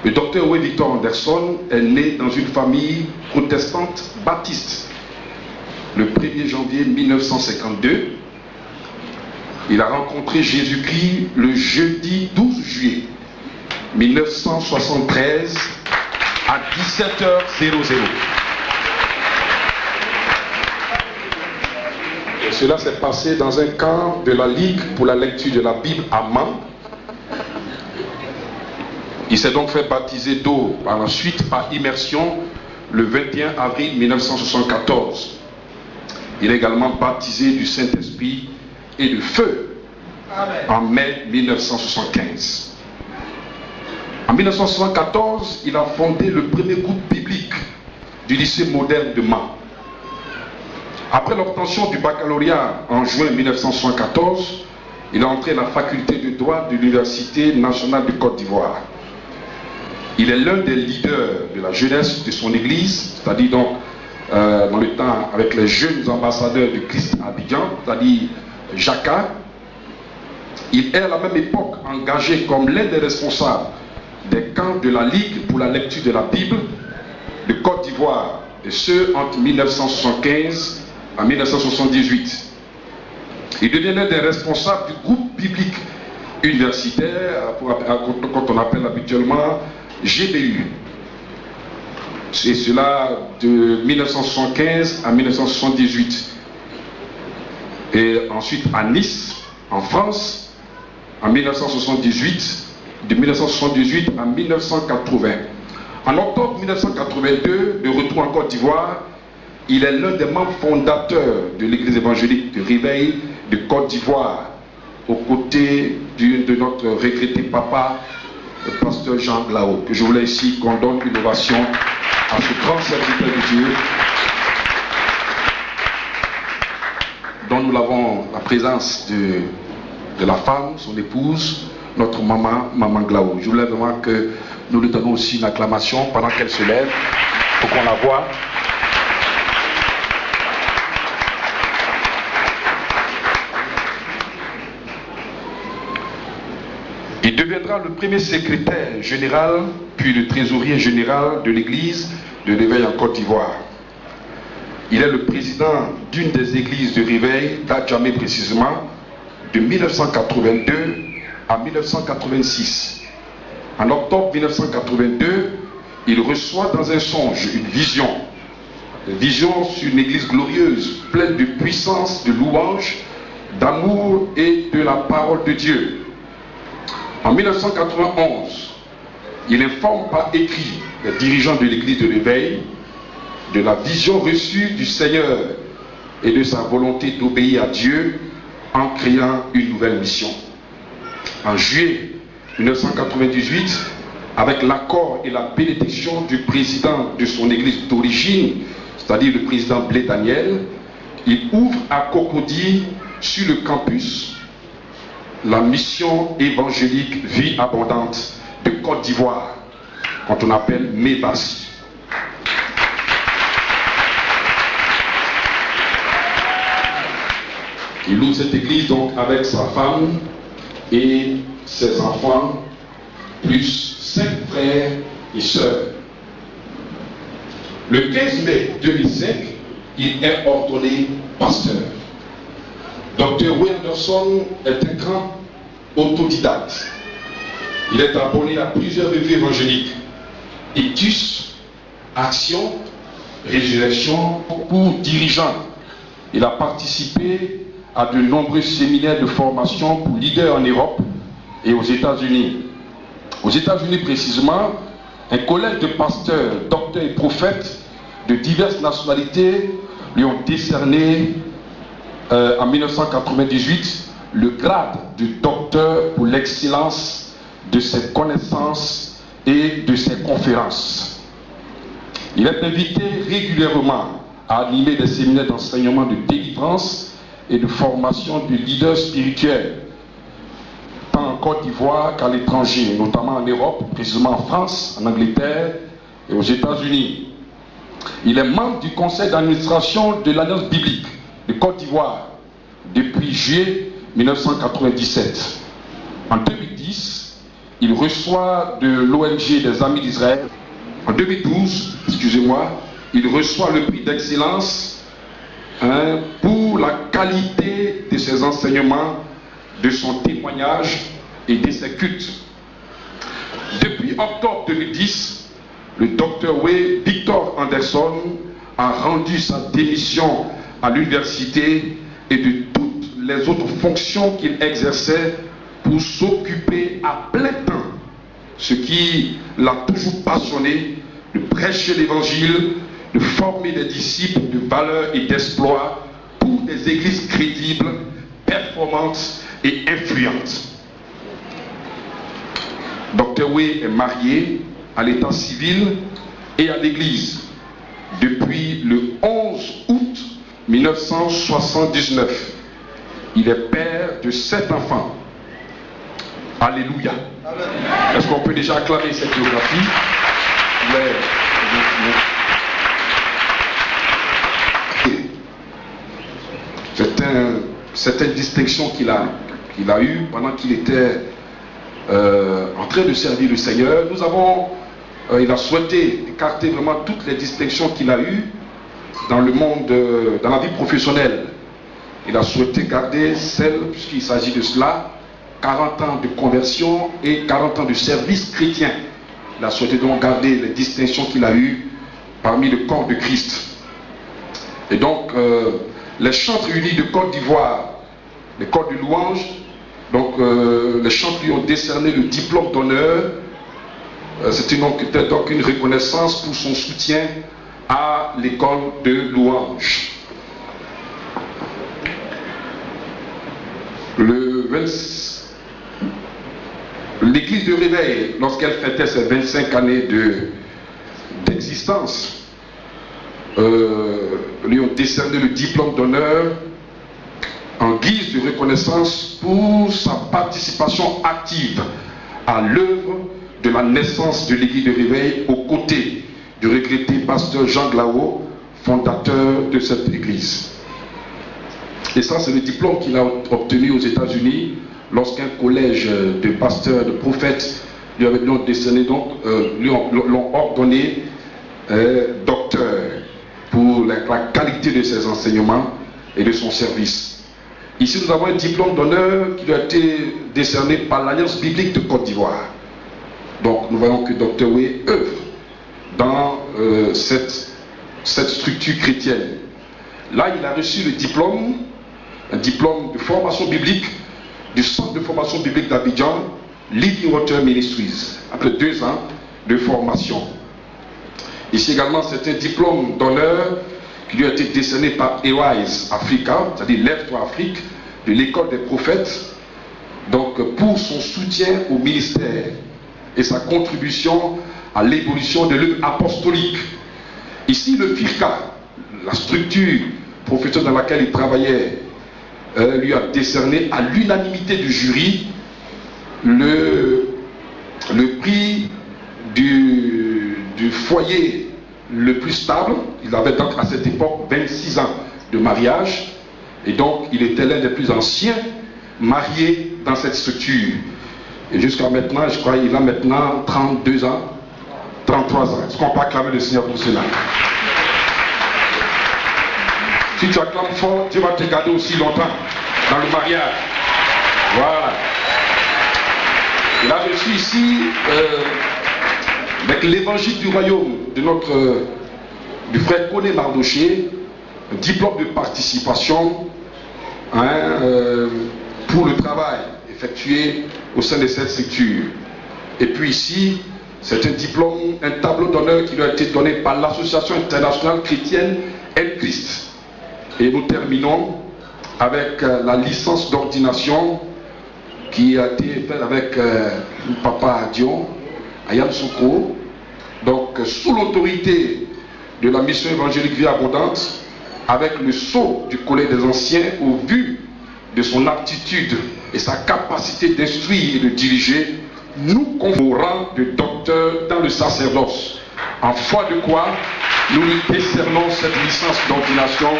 Le docteur Wayne Victor Anderson est né dans une famille protestante baptiste. Le 1er janvier 1952, il a rencontré Jésus-Christ le jeudi 12 juillet 1973 à 17h00. Et cela s'est passé dans un camp de la Ligue pour la lecture de la Bible à Mans. Il s'est donc fait baptiser d'eau par la suite par immersion le 21 avril 1974. Il est également baptisé du Saint-Esprit et de feu en mai 1975. En 1974, il a fondé le premier groupe biblique du lycée moderne de Mans. Après l'obtention du baccalauréat en juin 1974, il a entré à la faculté de droit de l'Université nationale de Côte d'Ivoire. Il est l'un des leaders de la jeunesse de son église, c'est-à-dire donc dans le temps avec les jeunes ambassadeurs du Christ à Abidjan, c'est-à-dire Jacques. Il est à la même époque engagé comme l'un des responsables des camps de la Ligue pour la lecture de la Bible de Côte d'Ivoire, et ce entre 1975 à 1978. Il devient l'un des responsables du groupe biblique universitaire, quand on appelle habituellement GBU. C'est cela de 1975 à 1978. Et ensuite à Nice, en France, en 1978, de 1978 à 1980. En octobre 1982, de retour en Côte d'Ivoire, il est l'un des membres fondateurs de l'église évangélique de Réveil de Côte d'Ivoire, aux côtés de notre regretté papa, le pasteur Jean Glao, que je voulais ici qu'on donne une ovation à ce grand serviteur de Dieu, dont nous avons la présence de la femme, son épouse, notre maman Glao. Je voulais vraiment que nous lui donnons aussi une acclamation pendant qu'elle se lève, pour qu'on la voie. Il deviendra le premier secrétaire général, puis le trésorier général de l'église de Réveil en Côte d'Ivoire. Il est le président d'une des églises de Réveil, d'Adjamé précisément, de 1982 à 1986. En octobre 1982, il reçoit dans un songe une vision sur une église glorieuse, pleine de puissance, de louange, d'amour et de la parole de Dieu. En 1991, il informe par écrit les dirigeants de l'église de Réveil de la vision reçue du Seigneur et de sa volonté d'obéir à Dieu en créant une nouvelle mission. En juillet 1998, avec l'accord et la bénédiction du président de son église d'origine, c'est-à-dire le président Blé Daniel, il ouvre à Cocody, sur le campus, la mission évangélique Vie Abondante de Côte d'Ivoire, quand on appelle MEBASI. Il ouvre cette église donc avec sa femme et ses enfants, plus 5 frères et sœurs. Le 15 mai 2005, il est ordonné pasteur. Dr. Wayne Anderson est un grand autodidacte. Il est abonné à plusieurs revues évangéliques. Ictus, Action, Résurrection pour dirigeants. Il a participé à de nombreux séminaires de formation pour leaders en Europe et aux États-Unis. Aux États-Unis précisément, un collège de pasteurs, docteurs et prophètes de diverses nationalités lui ont décerné en 1998 le grade de docteur pour l'excellence de ses connaissances et de ses conférences. Il est invité régulièrement à animer des séminaires d'enseignement de délivrance et de formation de leaders spirituels, tant en Côte d'Ivoire qu'à l'étranger, notamment en Europe, précisément en France, en Angleterre et aux États-Unis. Il est membre du conseil d'administration de l'Alliance biblique de Côte d'Ivoire depuis juillet 1997. En 2010, il reçoit de l'ONG des Amis d'Israël, en 2012, excusez-moi, il reçoit le prix d'excellence pour la qualité de ses enseignements, de son témoignage et de ses cultes. Depuis octobre 2010, le Dr Way Victor Anderson a rendu sa démission à l'université et de toutes les autres fonctions qu'il exerçait pour s'occuper à plein temps, ce qui l'a toujours passionné, de prêcher l'évangile, de former des disciples de valeur et d'exploit pour des églises crédibles, performantes et influentes. Dr Way est marié à l'état civil et à l'église depuis le 11 août 1979. Il est père de 7 enfants. Alléluia. Est-ce qu'on peut déjà acclamer cette biographie? C'est une distinction qu'il a eue pendant qu'il était en train de servir le Seigneur. Il a souhaité écarter vraiment toutes les distinctions qu'il a eues dans le monde, dans la vie professionnelle. Il a souhaité garder celle, puisqu'il s'agit de cela, 40 ans de conversion et 40 ans de service chrétien. Il a souhaité donc garder les distinctions qu'il a eues parmi le corps de Christ. Et donc, les chantres réunis de Côte d'Ivoire, les corps de louange, donc les chantres lui ont décerné le diplôme d'honneur. C'était donc une reconnaissance pour son soutien à l'école de louange. L'église de Réveil, lorsqu'elle fêtait ses 25 années d'existence, lui ont décerné le diplôme d'honneur en guise de reconnaissance pour sa participation active à l'œuvre de la naissance de l'église de Réveil aux côtés du regretté pasteur Jean Glaou, fondateur de cette église. Et ça, c'est le diplôme qu'il a obtenu aux États-Unis lorsqu'un collège de pasteurs, de prophètes lui ont décerné, donc l'ont ordonné docteur pour la qualité de ses enseignements et de son service. Ici, nous avons un diplôme d'honneur qui a été décerné par l'Alliance biblique de Côte d'Ivoire. Donc, nous voyons que Dr Way œuvre dans cette structure chrétienne. Là, il a reçu le diplôme, un diplôme de formation biblique du Centre de formation biblique d'Abidjan, Living Water Ministries, après 2 ans de formation. Ici également, c'est un diplôme d'honneur qui lui a été décerné par Arise Africa, c'est-à-dire Lève-toi Afrique, de l'école des prophètes, donc pour son soutien au ministère et sa contribution à l'évolution de l'œuvre apostolique. Ici, le FIRCA, la structure professionnelle dans laquelle il travaillait, lui a décerné à l'unanimité du jury le prix du foyer le plus stable. Il avait donc à cette époque 26 ans de mariage et donc il était l'un des plus anciens mariés dans cette structure. Et jusqu'à maintenant, je crois qu'il a maintenant 32 ans, 33 ans. Est-ce qu'on peut acclamer le Seigneur pour cela? Si tu acclames fort, Dieu va te garder aussi longtemps dans le mariage. Voilà. Il a reçu ici, avec l'évangile du royaume du frère Koné Mardoché, un diplôme de participation pour le travail effectué au sein de cette structure. Et puis ici, c'est un diplôme, un tableau d'honneur qui lui a été donné par l'Association internationale chrétienne El Christ. Et nous terminons avec la licence d'ordination qui a été faite avec Papa Dion, Ayam Soko, donc sous l'autorité de la mission évangélique Vie Abondante, avec le sceau du collège des anciens, au vu de son aptitude et sa capacité d'instruire et de diriger, nous confions au rang de docteur dans le sacerdoce. En foi de quoi, nous lui décernons cette licence d'ordination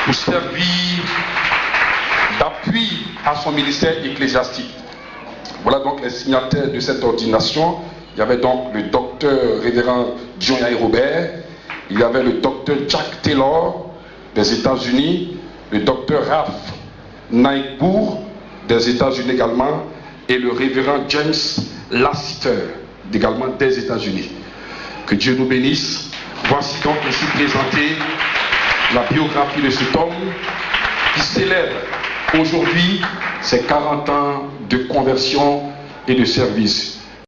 pour servir d'appui à son ministère ecclésiastique. Voilà donc les signataires de cette ordination. Il y avait donc le docteur révérend John Yair Robert, il y avait le docteur Jack Taylor des États-Unis, le docteur Ralph Naikbourg des États-Unis également, et le révérend James Lassiter également des États-Unis. Que Dieu nous bénisse. Voici donc ici présentée la biographie de cet homme qui célèbre aujourd'hui ses 40 ans de conversion et de service.